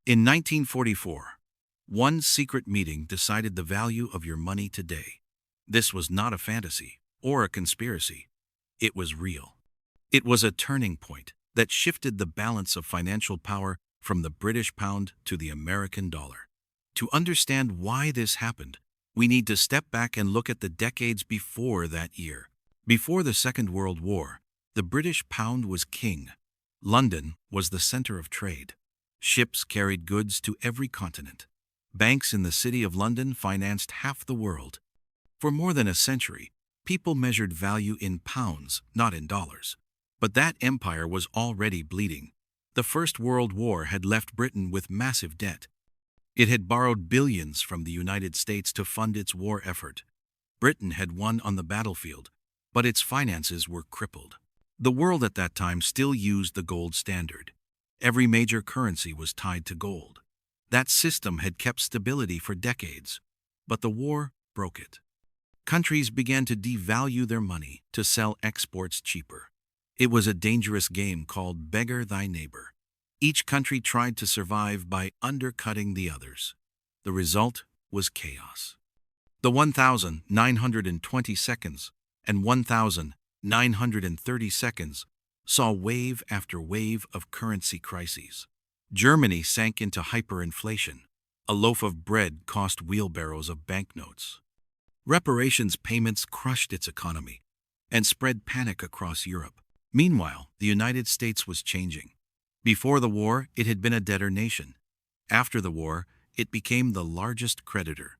In 1944, one secret meeting decided the value of your money today. This was not a fantasy or a conspiracy. It was real. It was a turning point that shifted the balance of financial power from the British pound to the American dollar. To understand why this happened, we need to step back and look at the decades before that year. Before the Second World War, the British pound was king. London was the center of trade. Ships carried goods to every continent. Banks in the City of London financed half the world. For more than a century, people measured value in pounds, not in dollars. But that empire was already bleeding. The First World War had left Britain with massive debt. It had borrowed billions from the United States to fund its war effort. Britain had won on the battlefield, but its finances were crippled. The world at that time still used the gold standard. Every major currency was tied to gold. That system had kept stability for decades, but the war broke it. Countries began to devalue their money to sell exports cheaper. It was a dangerous game called beggar thy neighbor. Each country tried to survive by undercutting the others. The result was chaos. The 1,920 seconds and 1,930 seconds saw wave after wave of currency crises. Germany sank into hyperinflation. A loaf of bread cost wheelbarrows of banknotes. Reparations payments crushed its economy and spread panic across Europe. Meanwhile, the United States was changing. Before the war, it had been a debtor nation. After the war, it became the largest creditor.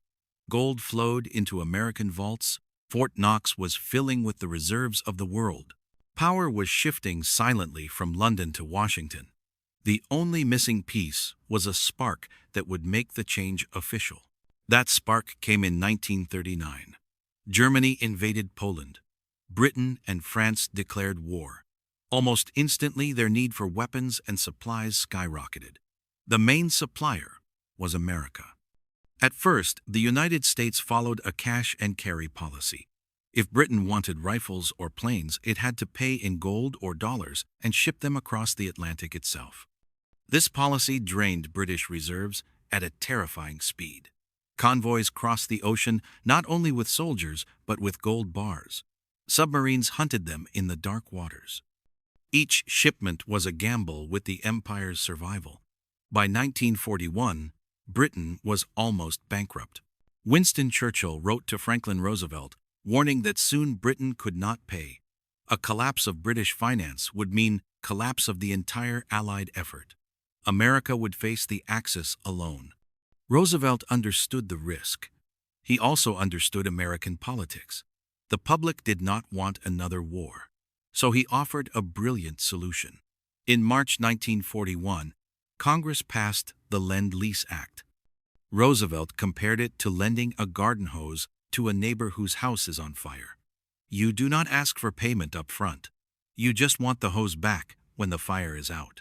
Gold flowed into American vaults. Fort Knox was filling with the reserves of the world. Power was shifting silently from London to Washington. The only missing piece was a spark that would make the change official. That spark came in 1939. Germany invaded Poland. Britain and France declared war. Almost instantly, their need for weapons and supplies skyrocketed. The main supplier was America. At first, the United States followed a cash-and-carry policy. If Britain wanted rifles or planes, it had to pay in gold or dollars and ship them across the Atlantic itself. This policy drained British reserves at a terrifying speed. Convoys crossed the ocean not only with soldiers, but with gold bars. Submarines hunted them in the dark waters. Each shipment was a gamble with the empire's survival. By 1941, Britain was almost bankrupt. Winston Churchill wrote to Franklin Roosevelt, warning that soon Britain could not pay. A collapse of British finance would mean collapse of the entire Allied effort. America would face the Axis alone. Roosevelt understood the risk. He also understood American politics. The public did not want another war. So he offered a brilliant solution. In March 1941, Congress passed the Lend-Lease Act. Roosevelt compared it to lending a garden hose to a neighbor whose house is on fire. You do not ask for payment up front. You just want the hose back when the fire is out.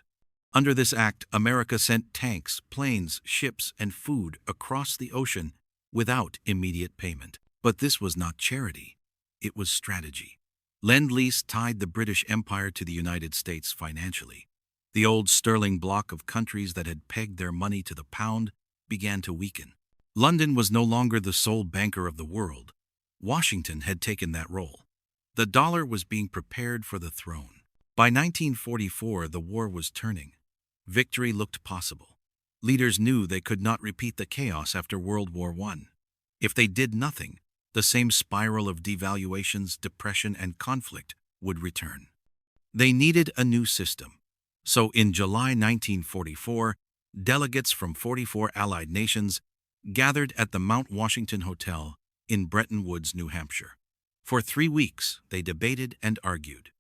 Under this act, America sent tanks, planes, ships, and food across the ocean without immediate payment. But this was not charity. It was strategy. Lend-Lease tied the British Empire to the United States financially. The old sterling bloc of countries that had pegged their money to the pound began to weaken. London was no longer the sole banker of the world. Washington had taken that role. The dollar was being prepared for the throne. By 1944, the war was turning. Victory looked possible. Leaders knew they could not repeat the chaos after World War I. If they did nothing, the same spiral of devaluations, depression, and conflict would return. They needed a new system. So in July 1944, delegates from 44 Allied nations gathered at the Mount Washington Hotel in Bretton Woods, New Hampshire. For 3 weeks, they debated and argued.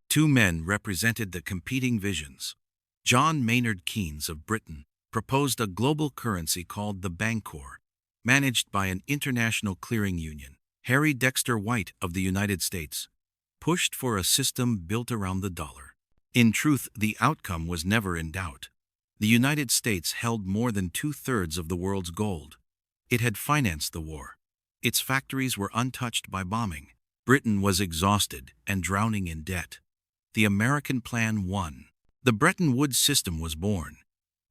Two men represented the competing visions. John Maynard Keynes of Britain proposed a global currency called the Bancor, managed by an international clearing union. Harry Dexter White of the United States pushed for a system built around the dollar. In truth, the outcome was never in doubt. The United States held more than 2/3 of the world's gold. It had financed the war. Its factories were untouched by bombing. Britain was exhausted and drowning in debt. The American plan won. The Bretton Woods system was born.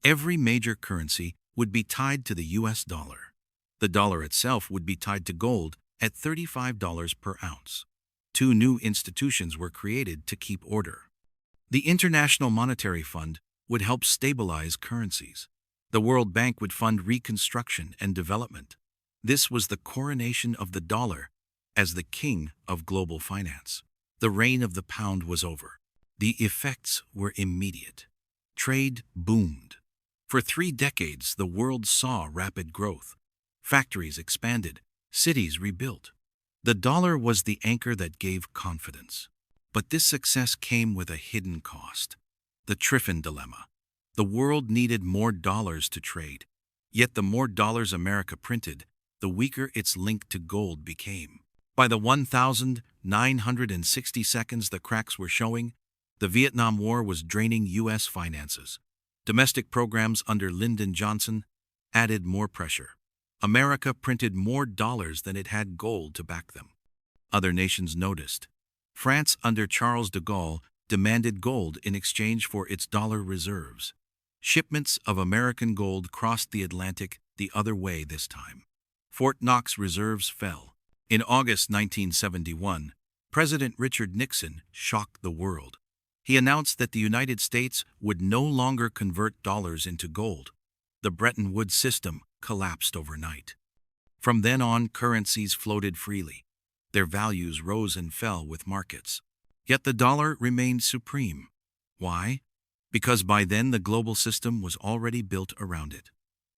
Every major currency would be tied to the US dollar. The dollar itself would be tied to gold at $35 per ounce. Two new institutions were created to keep order. The International Monetary Fund would help stabilize currencies. The World Bank would fund reconstruction and development. This was the coronation of the dollar as the king of global finance. The reign of the pound was over. The effects were immediate. Trade boomed. For 3 decades, the world saw rapid growth. Factories expanded, cities rebuilt. The dollar was the anchor that gave confidence. But this success came with a hidden cost. The Triffin dilemma. The world needed more dollars to trade. Yet the more dollars America printed, the weaker its link to gold became. By the 1960 seconds the cracks were showing, the Vietnam War was draining U.S. finances. Domestic programs under Lyndon Johnson added more pressure. America printed more dollars than it had gold to back them. Other nations noticed. France under Charles de Gaulle demanded gold in exchange for its dollar reserves. Shipments of American gold crossed the Atlantic the other way this time. Fort Knox reserves fell. In August 1971, President Richard Nixon shocked the world. He announced that the United States would no longer convert dollars into gold. The Bretton Woods system collapsed overnight. From then on, currencies floated freely. Their values rose and fell with markets. Yet the dollar remained supreme. Why? Because by then the global system was already built around it.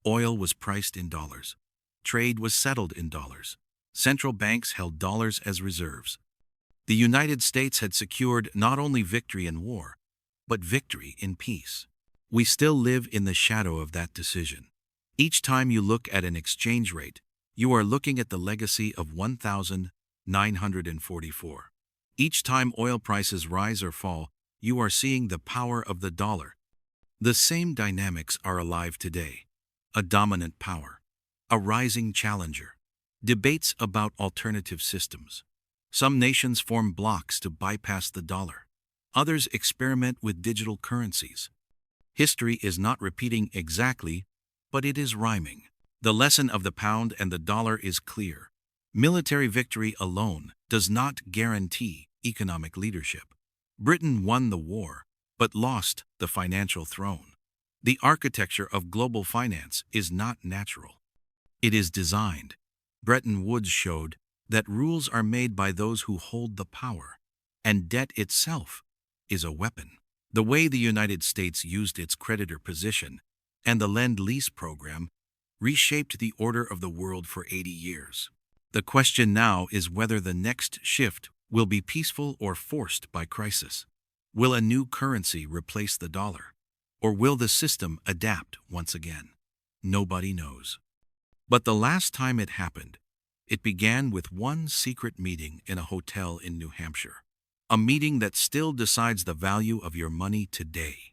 Oil was priced in dollars. Trade was settled in dollars. Central banks held dollars as reserves. The United States had secured not only victory in war, but victory in peace. We still live in the shadow of that decision. Each time you look at an exchange rate, you are looking at the legacy of 1944. Each time oil prices rise or fall, you are seeing the power of the dollar. The same dynamics are alive today. A dominant power, a rising challenger, debates about alternative systems. Some nations form blocs to bypass the dollar. Others experiment with digital currencies. History is not repeating exactly, but it is rhyming. The lesson of the pound and the dollar is clear. Military victory alone does not guarantee economic leadership. Britain won the war, but lost the financial throne. The architecture of global finance is not natural. It is designed. Bretton Woods showed that rules are made by those who hold the power, and debt itself is a weapon. The way the United States used its creditor position and the Lend-Lease program reshaped the order of the world for 80 years. The question now is whether the next shift will be peaceful or forced by crisis. Will a new currency replace the dollar? Or will the system adapt once again? Nobody knows. But the last time it happened, it began with one secret meeting in a hotel in New Hampshire. A meeting that still decides the value of your money today.